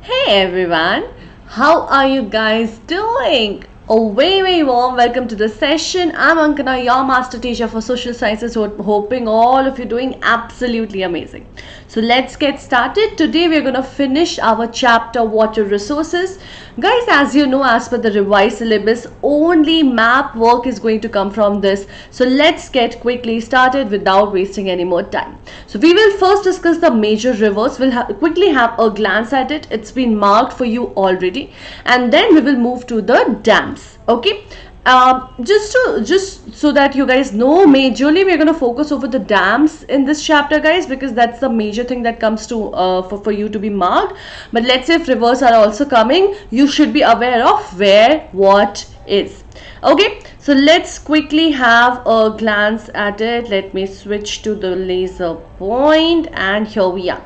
Hey everyone, how are you guys doing? A very warm welcome to the session. I'm Ankana, your master teacher for social sciences, hoping all of you doing absolutely amazing. So let's get started. Today we're going to finish our chapter water resources. Guys, as you know, as per the revised syllabus, only map work is going to come from this. So let's get quickly started without wasting any more time. So we will first discuss the major rivers. We'll quickly have a glance at it. It's been marked for you already. And then we will move to the dams. Okay. Just so that you guys know, majorly we're going to focus over the dams in this chapter, guys, because that's the major thing that comes to for you to be marked. But let's say if rivers are also coming, you should be aware of where what is. Okay, so let's quickly have a glance at it. Let me switch to the laser point, and here we are.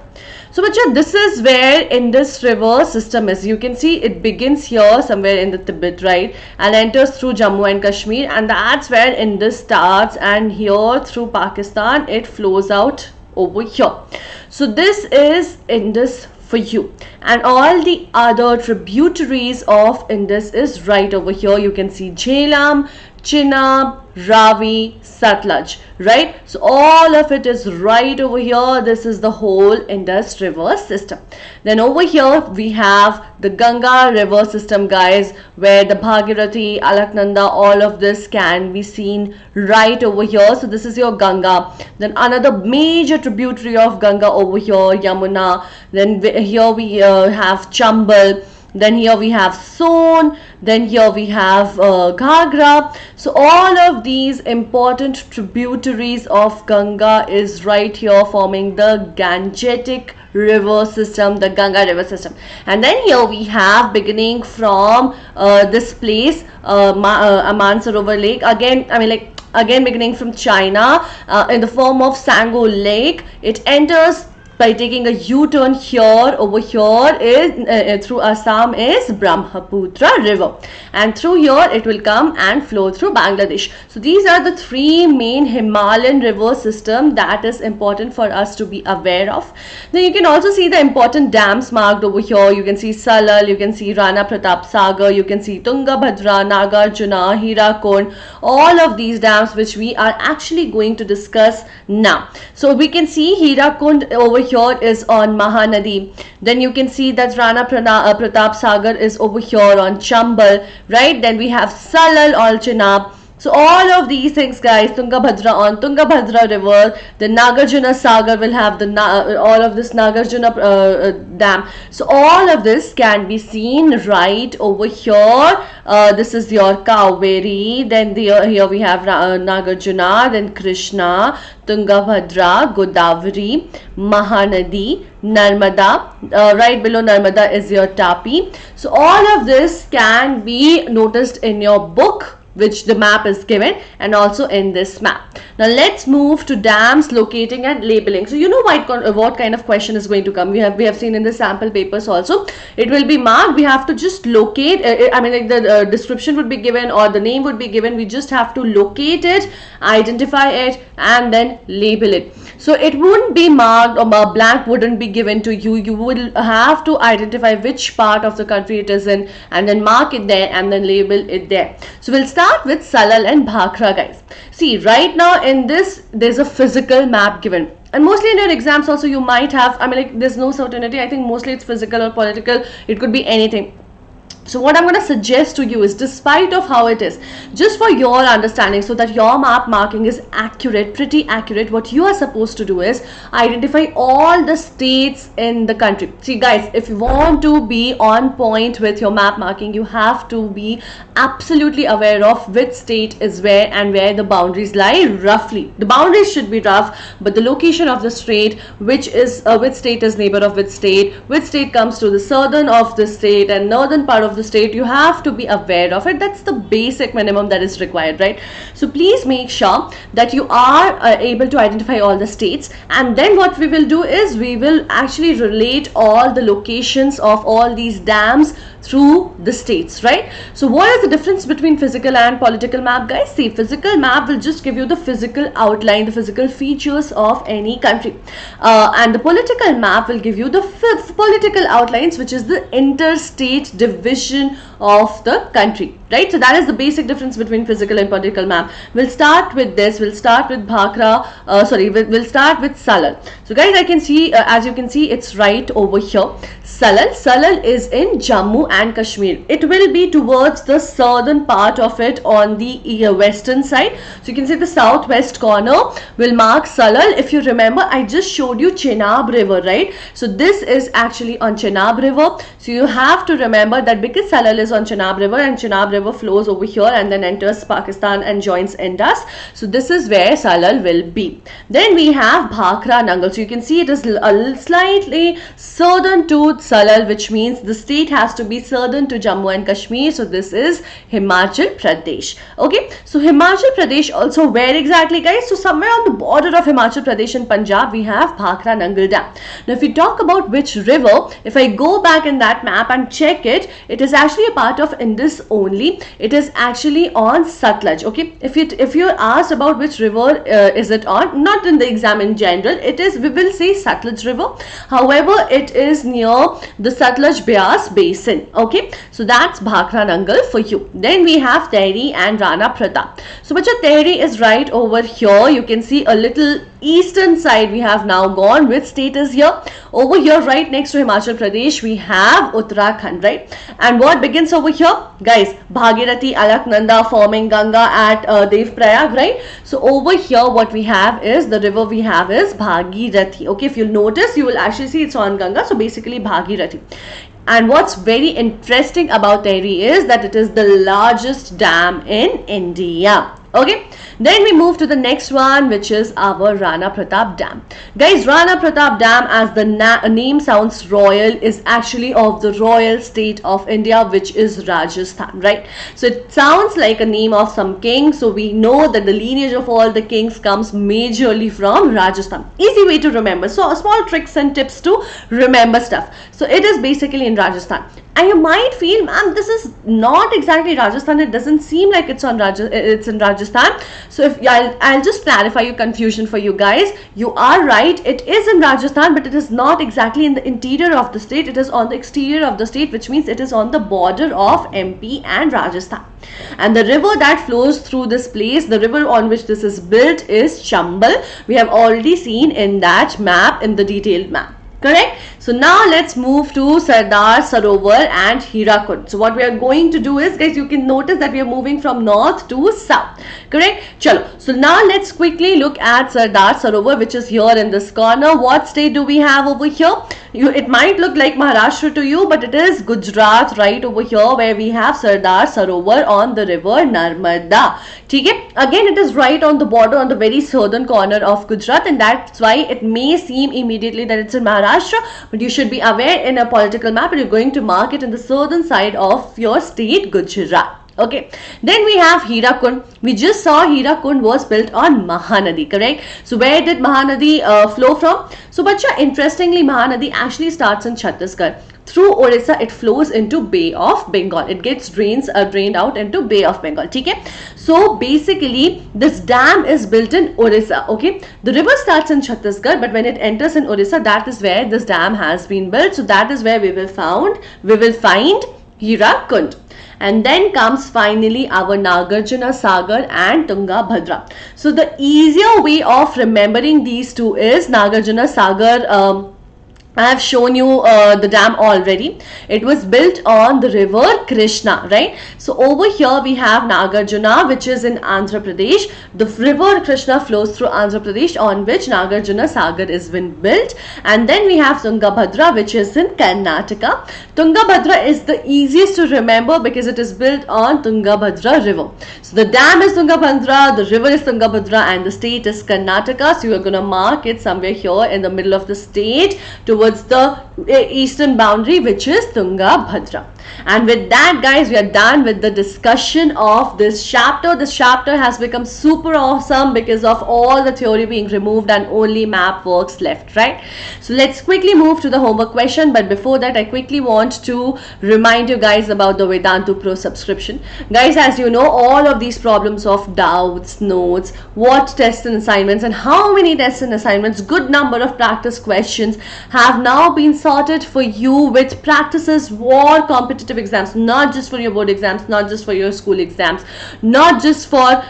So Bacha, this is where Indus River system is. You can see it begins here somewhere in the Tibet, right, and enters through Jammu and Kashmir, and that's where Indus starts, and here through Pakistan it flows out over here. So this is Indus for you, and all the other tributaries of Indus is right over here. You can see Jhelum, Chenab, Ravi, Satluj, right? So all of it is right over here. This is the whole Indus river system. Then over here we have the Ganga river system, guys, where the Bhagirathi, Alaknanda, all of this can be seen right over here. So this is your Ganga. Then another major tributary of Ganga over here, Yamuna. Then here we have Chambal. Then here we have Son, then here we have Ghagra. So all of these important tributaries of Ganga is right here forming the Gangetic river system, the Ganga river system. And then here we have, beginning from this place, Mansarovar Lake, again beginning from China, in the form of Sango Lake. It enters by taking a U-turn here. Over here is through Assam is Brahmaputra river, and through here it will come and flow through Bangladesh. So these are the three main Himalayan river system that is important for us to be aware of. Then you can also see the important dams marked over here. You can see Salal, you can see Rana Pratap Sagar, you can see Tungabhadra, Nagarjuna, Hirakund, all of these dams which we are actually going to discuss now. So we can see Hirakund over here is on Mahanadi. Then you can see that Rana Pratap Sagar is over here on Chambal, right? Then we have Salal on Chenab. So all of these things, guys, Tungabhadra on Tungabhadra river, the Nagarjuna Sagar will have the all of this Nagarjuna dam. So all of this can be seen right over here. This is your Kaveri. Then here we have Nagarjuna, then Krishna, Tungabhadra, Godavari, Mahanadi, Narmada. Right below Narmada is your Tapi. So all of this can be noticed in your book, which the map is given, and also in this map. Now let's move to dams, locating and labeling. So you know what kind of question is going to come. We have seen in the sample papers also. It will be marked. We have to just locate. The description would be given or the name would be given. We just have to locate it, identify it, and then label it. So it wouldn't be marked, or a blank wouldn't be given to you. You will have to identify which part of the country it is in, and then mark it there and then label it there. So we'll start with Salal and Bhakra, guys. See, right now in this, there's a physical map given. And mostly in your exams also you might have, there's no certainty. I think mostly it's physical or political. It could be anything. So what I'm going to suggest to you is, despite of how it is, just for your understanding, so that your map marking is accurate, pretty accurate, what you are supposed to do is identify all the states in the country. See guys, if you want to be on point with your map marking, you have to be absolutely aware of which state is where and where the boundaries lie roughly. The boundaries should be rough, but the location of the state, which state is neighbor of which state comes to the southern of the state and northern part of the state, you have to be aware of it. That's the basic minimum that is required, right? So please make sure that you are able to identify all the states, and then what we will do is we will actually relate all the locations of all these dams through the states, right? So what is the difference between physical and political map, guys? See, physical map will just give you the physical outline, the physical features of any country, and the political map will give you the political outlines, which is the interstate division of the country, right? So that is the basic difference between physical and political map. We'll start with this. We'll start with we'll start with Salal. So guys, I can see, as you can see, it's right over here. Salal is in Jammu and Kashmir. It will be towards the southern part of it on the western side. So you can see the southwest corner will mark Salal. If you remember, I just showed you Chenab River, right? So this is actually on Chenab River. So you have to remember that because Salal is on Chenab River and Chenab River flows over here and then enters Pakistan and joins Indus. So this is where Salal will be. Then we have Bhakra Nangal. So you can see it is a slightly southern to Salal, which means the state has to be southern to Jammu and Kashmir. So this is Himachal Pradesh. Okay, so Himachal Pradesh also where exactly, guys? So somewhere on the border of Himachal Pradesh and Punjab, we have Bhakra Nangal Dam. Now if we talk about which river, if I go back in that map and check it, it is actually a part of Indus only. It is actually on Satluj. Okay, if you're asked about which river is it on, not in the exam in general, it is, we will say Satluj River. However, it is near the Satluj Beas Basin. Okay, so that's Bhakra Nangal for you. Then we have Tehri and Rana Pratap. So bacha, Tehri is right over here. You can see a little eastern side we have now gone. Which state is here? Over here right next to Himachal Pradesh we have Uttarakhand, right? And what begins over here, guys? Bhagirathi, Alaknanda forming Ganga at Devprayag, right? So over here what we have is, the river we have is Bhagirathi. Okay, if you'll notice, you will actually see it's on Ganga. So basically Bhagirathi. And what's very interesting about Tehri is that it is the largest dam in India. Okay, then we move to the next one, which is our Rana Pratap Dam. Guys, Rana Pratap Dam, as the name sounds royal, is actually of the royal state of India, which is Rajasthan, right? So it sounds like a name of some king. So we know that the lineage of all the kings comes majorly from Rajasthan. Easy way to remember. So small tricks and tips to remember stuff. So it is basically in Rajasthan. And you might feel, ma'am, this is not exactly Rajasthan. It doesn't seem like it's in Rajasthan. So if I'll just clarify your confusion for you guys. You are right. It is in Rajasthan, but it is not exactly in the interior of the state. It is on the exterior of the state, which means it is on the border of MP and Rajasthan. And the river that flows through this place, the river on which this is built, is Chambal. We have already seen in that map, in the detailed map. Correct? So now let's move to Sardar Sarovar and Hirakud. So what we are going to do is, guys, you can notice that we are moving from north to south. Correct? Chalo. So now let's quickly look at Sardar Sarovar, which is here in this corner. What state do we have over here? It might look like Maharashtra to you, but it is Gujarat right over here, where we have Sardar Sarovar on the river Narmada. Okay? Again, it is right on the border, on the very southern corner of Gujarat, and that's why it may seem immediately that it's in Maharashtra, but you should be aware, in a political map you're going to mark it in the southern side of your state, Gujarat. Okay, then we have Hirakund. We just saw Hirakund was built on Mahanadi, correct? So where did Mahanadi flow from? So bacha, interestingly, Mahanadi actually starts in Chhattisgarh. Through Orissa, it flows into Bay of Bengal. It gets drained out into Bay of Bengal. Okay? So basically, this dam is built in Orissa. Okay, the river starts in Chhattisgarh, but when it enters in Orissa, that is where this dam has been built. So that is where we will find Hirakund. And then comes finally our Nagarjuna Sagar and Tungabhadra. So the easier way of remembering these two is Nagarjuna Sagar. I have shown you the dam already. It was built on the river Krishna, right? So over here we have Nagarjuna, which is in Andhra Pradesh. The river Krishna flows through Andhra Pradesh, on which Nagarjuna Sagar is been built. And then we have Tungabhadra, which is in Karnataka. Tungabhadra is the easiest to remember because it is built on Tungabhadra river. So the dam is Tungabhadra, the river is Tungabhadra, and the state is Karnataka. So you are going to mark it somewhere here in the middle of the state towards the eastern boundary, which is Tungabhadra. And with that, guys, we are done with the discussion of this chapter. This chapter has become super awesome because of all the theory being removed and only map works left, right? So let's quickly move to the homework question. But before that, I quickly want to remind you guys about the Vedantu Pro subscription. Guys, as you know, all of these problems of doubts, notes, what tests and assignments, and how many tests and assignments, good number of practice questions have now been sorted for you with practices for competitive exams, not just for your board exams, not just for your school exams, not just for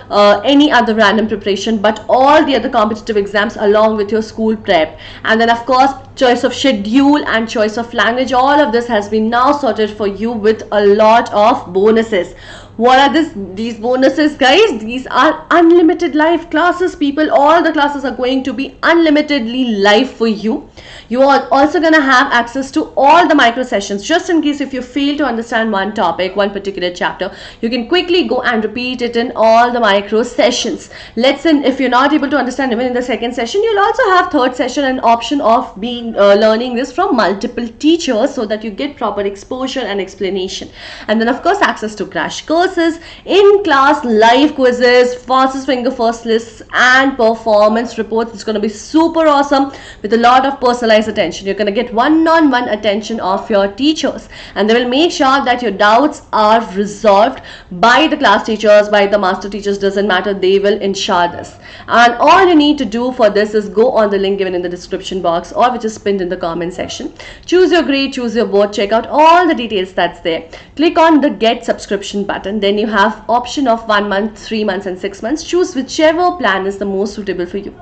any other random preparation, but all the other competitive exams along with your school prep. And then of course, choice of schedule and choice of language, all of this has been now sorted for you with a lot of bonuses. What are these bonuses, guys? These are unlimited live classes, people. All the classes are going to be unlimitedly live for you. You are also going to have access to all the micro sessions, just in case if you fail to understand one topic, one particular chapter, you can quickly go and repeat it in all the micro sessions. Let's say if you're not able to understand even in the second session, you'll also have third session, an option of being learning this from multiple teachers so that you get proper exposure and explanation. And then of course, access to crash courses, in-class live quizzes, fastest finger first lists, and performance reports. It's going to be super awesome with a lot of personalized attention. You're going to get one-on-one attention of your teachers, and they will make sure that your doubts are resolved by the class teachers, by the master teachers, doesn't matter, they will ensure this. And all you need to do for this is go on the link given in the description box or which is pinned in the comment section. Choose your grade, choose your board, check out all the details that's there. Click on the get subscription button. Then you have option of 1 month, 3 months and 6 months. Choose whichever plan is the most suitable for you.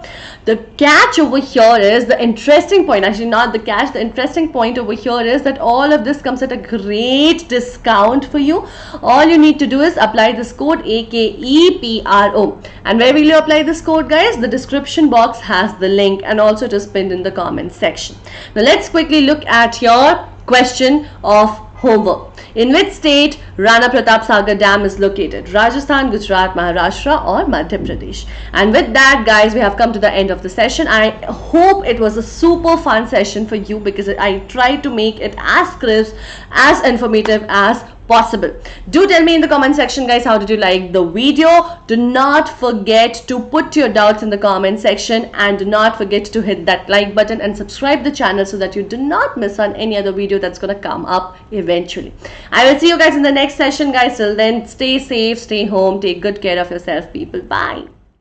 The catch over here is the interesting point, actually not the catch, the interesting point over here is that all of this comes at a great discount for you. All you need to do is apply this code AKEPRO. And where will you apply this code, guys? The description box has the link, and also it is pinned in the comment section. Now let's quickly look at your question of homework. In which state Rana Pratap Sagar Dam is located? Rajasthan, Gujarat, Maharashtra, or Madhya Pradesh? And with that, guys, we have come to the end of the session. I hope it was a super fun session for you because I tried to make it as crisp, as informative as possible. Do tell me in the comment section, guys, how did you like the video? Do not forget to put your doubts in the comment section, and do not forget to hit that like button and subscribe the channel so that you do not miss on any other video that's going to come up eventually. I will see you guys in the next session, guys. Till then, stay safe, stay home, take good care of yourself, people. Bye.